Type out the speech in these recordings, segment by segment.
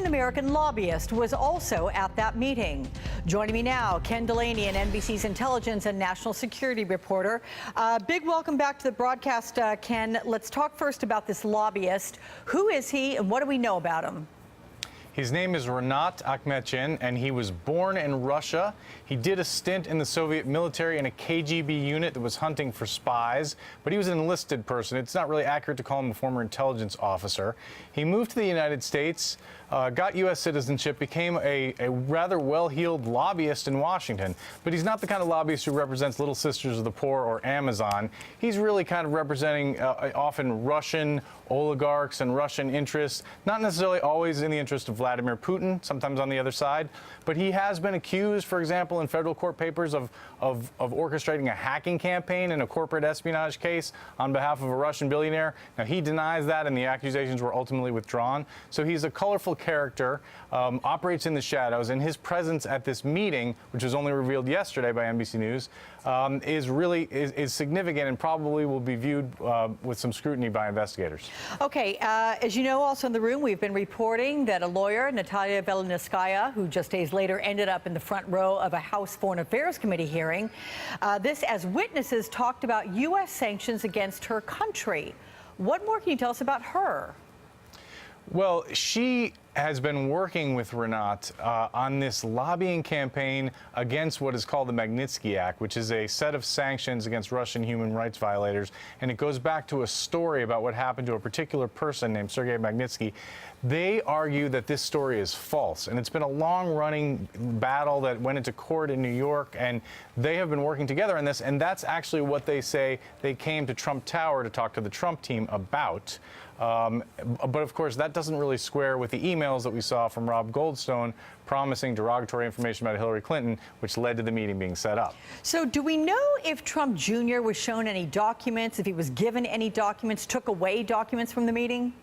Russian-American lobbyist was also at that meeting. Joining me now, Ken Delaney, an NBC's intelligence and national security reporter. Big welcome back to the broadcast, Ken. Let's talk first about this lobbyist. Who is he and what do we know about him? His name is Rinat Akhmetyan, and he was born in Russia. He did a stint in the Soviet military in a KGB unit that was hunting for spies, but he was an enlisted person. It's not really accurate to call him a former intelligence officer. He moved to the United States, got U.S. citizenship, became a rather well-heeled lobbyist in Washington. But he's not the kind of lobbyist who represents Little Sisters of the Poor or Amazon. He's really kind of representing often Russian oligarchs and Russian interests, not necessarily always in the interest of Vladimir Putin, sometimes on the other side. But he has been accused, for example, in federal court papers of orchestrating a hacking campaign in a corporate espionage case on behalf of a Russian billionaire. Now, he denies that, and the accusations were ultimately withdrawn. So he's a colorful character, operates in the shadows, and his presence at this meeting, which was only revealed yesterday by NBC News, is significant and probably will be viewed with some scrutiny by investigators. Okay, as you know, also in the room, we've been reporting that a lawyer, Natalia Velenskaya, who just days later ended up in the front row of a House Foreign Affairs Committee hearing, this as witnesses talked about U.S. sanctions against her country. What more can you tell us about her? Well, she has been working with Rinat on this lobbying campaign against what is called the Magnitsky Act, which is a set of sanctions against Russian human rights violators. And it goes back to a story about what happened to a particular person named Sergei Magnitsky. They argue that this story is false, and it's been a long-running battle that went into court in New York, and they have been working together on this, and that's actually what they say they came to Trump Tower to talk to the Trump team about. But of course, that doesn't really square with the emails that we saw from Rob Goldstone promising derogatory information about Hillary Clinton, which led to the meeting being set up. So do we know if Trump Jr. was shown any documents, if he was given any documents, took away documents from the meeting?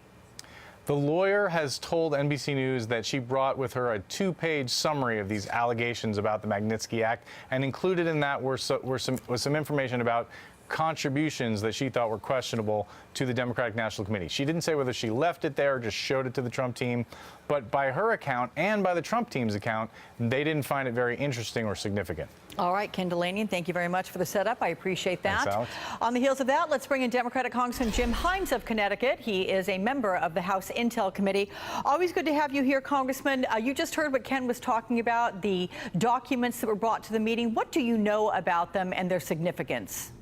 The lawyer has told NBC News that she brought with her a two-page summary of these allegations about the Magnitsky Act, and included in that was some information about contributions that she thought were questionable to the Democratic National Committee. She didn't say whether she left it there or just showed it to the Trump team, but by her account and by the Trump team's account, they didn't find it very interesting or significant. All right, Ken Delaney, thank you very much for the setup. I appreciate that. Thanks, Alex. On the heels of that, let's bring in Democratic Congressman Jim Himes of Connecticut. He is a member of the House Intel Committee. Always good to have you here, Congressman. You just heard what Ken was talking about, the documents that were brought to the meeting. What do you know about them and their significance?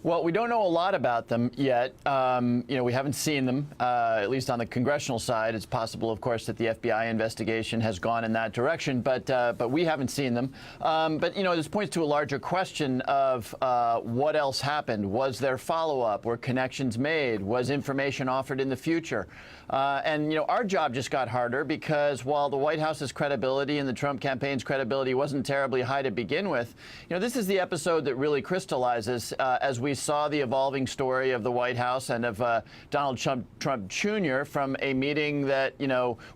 Well, we don't know a lot about them yet. We haven't seen them, at least on the congressional side. It's possible, of course, that the FBI investigation has gone in that direction, but we haven't seen them. But this points to a larger question of what else happened. Was there follow-up? Were connections made? Was information offered in the future? And our job just got harder because while the White House's credibility and the Trump campaign's credibility wasn't terribly high to begin with, this is the episode that really crystallizes as we saw the evolving story of the White House and of Donald Trump Jr. from a meeting that,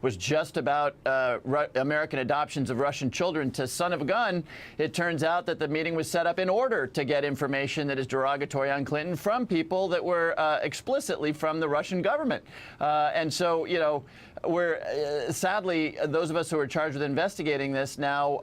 was just about American adoptions of Russian children to son of a gun. It turns out that the meeting was set up in order to get information that is derogatory on Clinton from people that were explicitly from the Russian government. And so, we're sadly, those of us who are charged with investigating this now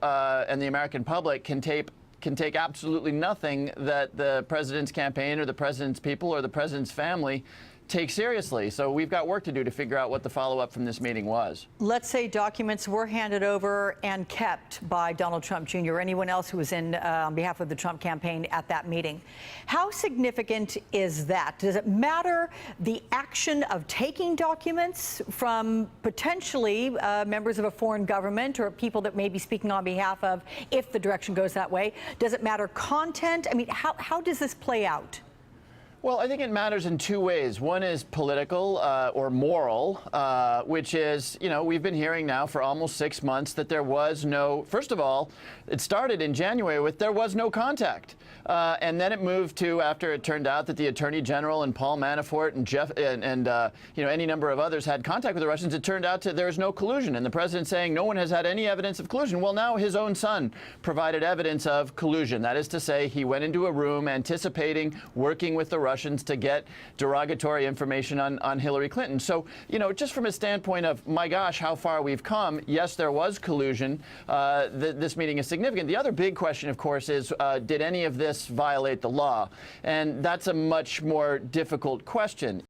and the American public can take absolutely nothing that the president's campaign or the president's people or the president's family take seriously. So we've got work to do to figure out what the follow-up from this meeting was. Let's say documents were handed over and kept by Donald Trump Jr. or anyone else who was on behalf of the Trump campaign at that meeting. How significant is that? Does it matter the action of taking documents from potentially members of a foreign government or people that may be speaking on behalf of, if the direction goes that way? Does it matter content? I mean, how does this play out? Well, I think it matters in two ways. One is political or moral, which is, we've been hearing now for almost 6 months that there was no, first of all, it started in January with there was no contact. And then it moved to, after it turned out that the Attorney General and Paul Manafort and Jeff and any number of others had contact with the Russians, it turned out that there's no collusion. And the president saying no one has had any evidence of collusion. Well, now his own son provided evidence of collusion. That is to say, he went into a room anticipating working with the Russians Russians to get derogatory information on Hillary Clinton. So, you know, just from a standpoint of, my gosh, how far we've come, yes, there was collusion. This meeting is significant. The other big question, of course, is did any of this violate the law? And that's a much more difficult question.